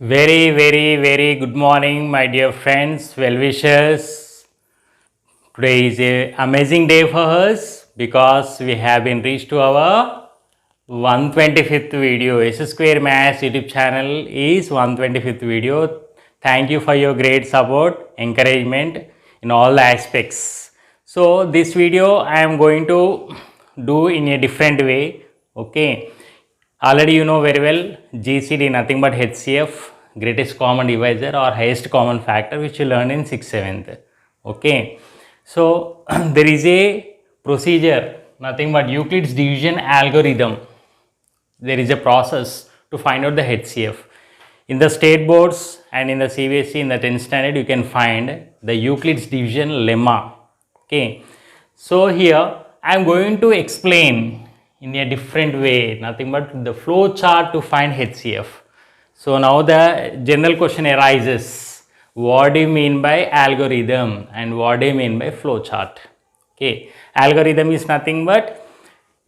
Very good morning, my dear friends, well wishers. Today is a amazing day for us because we have been reached to our 125th video. S Square Maths YouTube channel is 125th video. Thank you for your great support, encouragement in all the aspects. So this video I am going to do in a different way. Okay. Already you know very well GCD nothing but HCF, greatest common divisor or highest common factor, which you learned in 6th 7th. Okay. So there is a procedure, nothing but Euclid's division algorithm. There is a process to find out the HCF. In the state boards and in the CBSE in the 10th standard you can find the Euclid's division lemma. Okay. So here I am going to explain in a different way, nothing but the flow chart to find HCF. So now the general question arises, what do you mean by algorithm and what do you mean by flow chart? Okay, algorithm is nothing but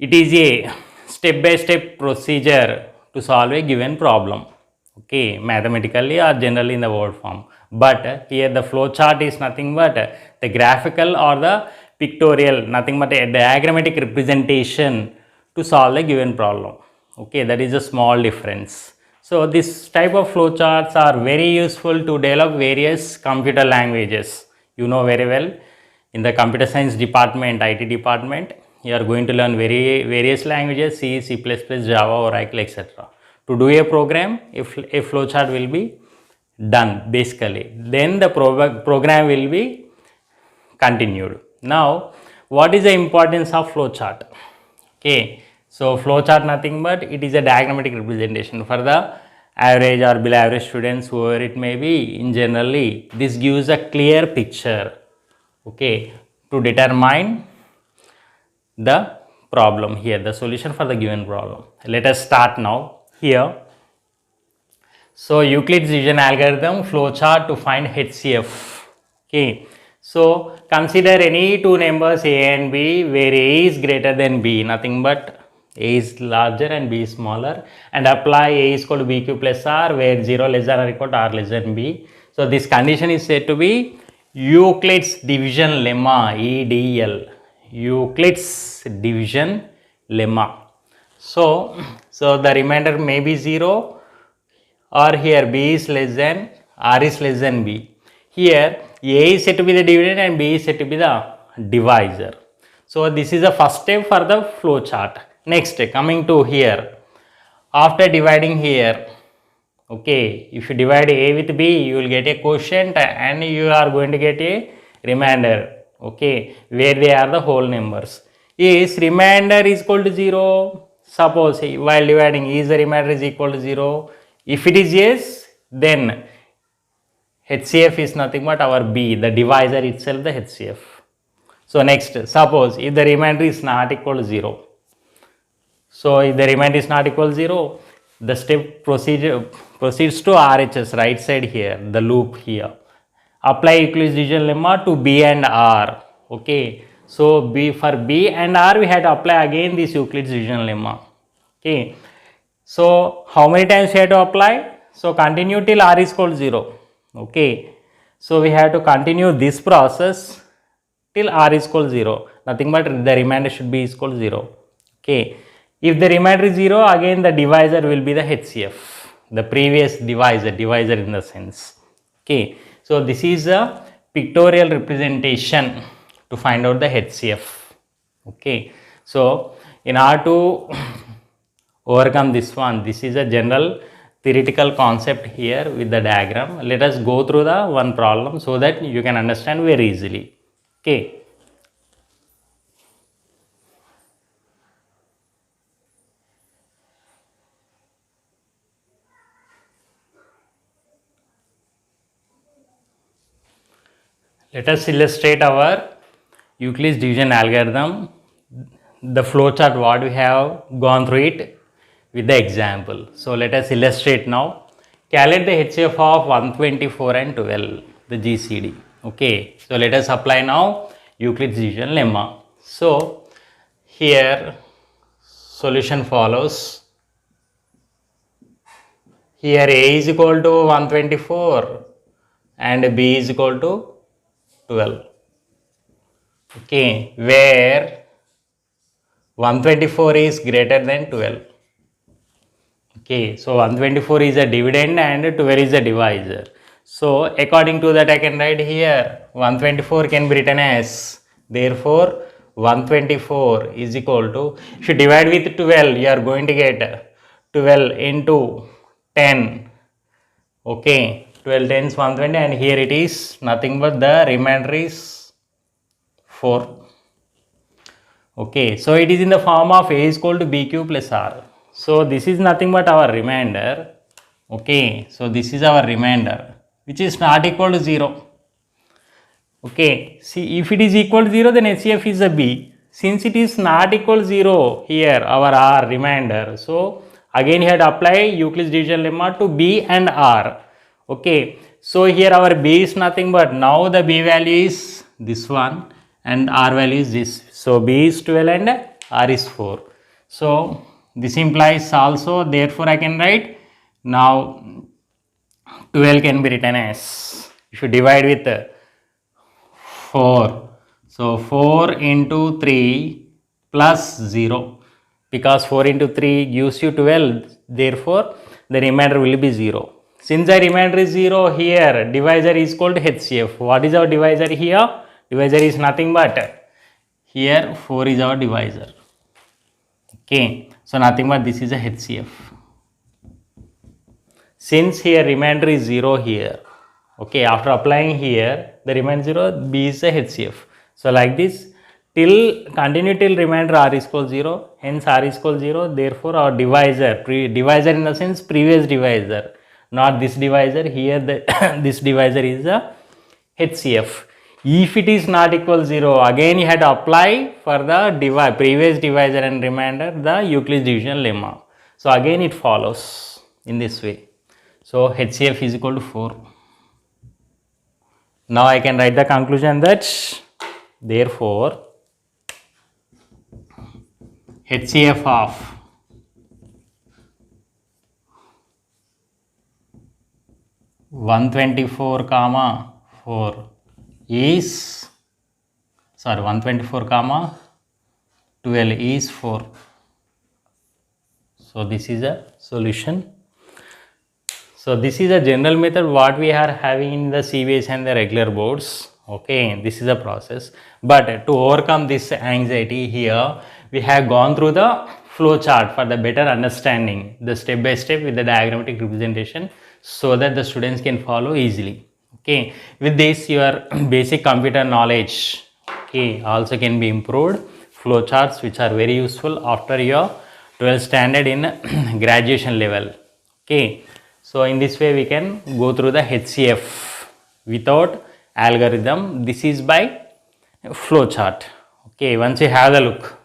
it is a step-by-step procedure to solve a given problem. Okay, mathematically or generally in the word form. But here the flow chart is nothing but the graphical or the pictorial, nothing but a diagrammatic representation to solve a given problem. Okay, that is a small difference. So this type of flow charts are very useful to develop various computer languages. You know very well, in the computer science department, IT department, you are going to learn various languages, C, C++, Java, Oracle, etc. To do a program, if a flow chart will be done basically, then the program will be continued. Now, what is the importance of flow chart? Okay, so flow chart nothing but it is a diagrammatic representation for the average or below average students, whoever it may be. In generally, this gives a clear picture, okay, to determine the problem here, the solution for the given problem. Let us start now here. So Euclid's division algorithm flow chart to find HCF. Okay. So consider any two numbers A and B where A is greater than B, nothing but A is larger and B is smaller, and apply A is equal to BQ plus R where 0 less than or equal to R less than B. So this condition is said to be Euclid's division lemma, EDL. Euclid's division lemma. So the remainder may be 0, or here B is less than, R is less than B. Here A is said to be the dividend and B is said to be the divisor. So this is the first step for the flow chart. Next, coming to here, after dividing here, okay, if you divide A with B, you will get a quotient and you are going to get a remainder, okay, where they are the whole numbers. Is remainder is equal to 0? Suppose while dividing, is the remainder is equal to 0? If it is yes, then HCF is nothing but our B, the divisor itself, the HCF. So next, suppose if the remainder is not equal to 0. So if the remainder is not equal to 0, the step procedure proceeds to RHS, right side here, the loop here. Apply Euclid's division lemma to B and R. Okay. So for B and R we had to apply again this Euclid's division lemma. Okay. So how many times we have to apply? So continue till R is equal to 0. Okay. So we have to continue this process till R is equal to 0. Nothing but the remainder should be equal to 0. Okay. If the remainder is 0, again the divisor will be the HCF, the previous divisor in the sense. Okay. So this is a pictorial representation to find out the HCF. Okay. So in order to overcome this one, this is a general theoretical concept here with the diagram. Let us go through the one problem so that you can understand very easily. Okay. Let us illustrate our Euclid's division algorithm, the flow chart what we have gone through it with the example. So let us illustrate now. Calculate the HCF of 124 and 12, the GCD. Okay, so let us apply now Euclid's division lemma. So here solution follows. here A is equal to 124 and B is equal to 12. Okay, where 124 is greater than 12. Okay, so 124 is a dividend and 12 is a divisor. So according to that I can write here 124 can be written as, therefore 124 is equal to, if you divide with 12 you are going to get 12 into 10. Okay, 12 tens 120 and here it is nothing but the remainder is 4. Okay, so it is in the form of A is equal to BQ plus R. So this is nothing but our remainder. Okay, so this is our remainder which is not equal to 0. Okay, see, if it is equal to 0 then HCF is a B. Since it is not equal to 0 here our R remainder, so again you have to apply Euclid's division lemma to B and R. Okay, so here our B is nothing but, now the B value is this one and R value is this. So B is 12 and R is 4. So this implies also, therefore I can write now 12 can be written as, if you divide with 4, so 4 into 3 plus 0, because 4 into 3 gives you 12, therefore the remainder will be 0. Since the remainder is 0, here divisor is called HCF. What is our divisor here? Divisor is nothing but, here 4 is our divisor. Okay, so nothing but this is a HCF. Since here remainder is 0 here, okay, after applying here the remainder 0, B is a HCF. So like this till continue till remainder R is equal 0, hence R is equal 0, therefore our divisor, divisor in the sense previous divisor, not this divisor, here the this divisor is a HCF. If it is not equal 0, again you had to apply for the previous divisor and remainder the Euclid's division lemma. So again it follows in this way. So HCF is equal to 4. Now I can write the conclusion that, therefore HCF of (124, 4) is, 124, 12 is 4. So this is a solution. So this is a general method what we are having in the CBSE and the regular boards. Okay, this is a process. But to overcome this anxiety here, we have gone through the flow chart for the better understanding, the step by step with the diagrammatic representation, so that the students can follow easily. Okay, with this your basic computer knowledge, okay, also can be improved. Flow charts which are very useful after your 12th standard in graduation level. Okay, so in this way we can go through the HCF without algorithm. This is by flow chart. Okay, once you have the look.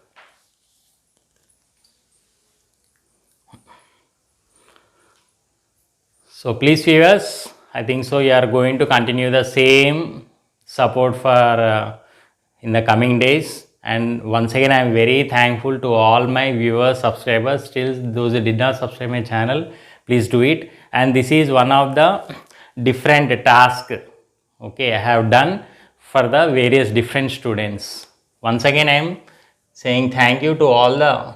So please viewers, I think so you are going to continue the same support for in the coming days, and once again I am very thankful to all my viewers, subscribers. Still those who did not subscribe my channel, please do it. And this is one of the different tasks, okay, I have done for the various different students. Once again I am saying thank you to all the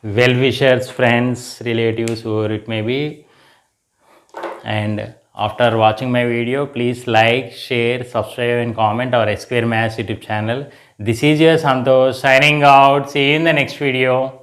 well-wishers, friends, relatives, whoever it may be. And after watching my video, please like, share, subscribe and comment our S Square Maths YouTube channel. This is your Santosh signing out. See you in the next video.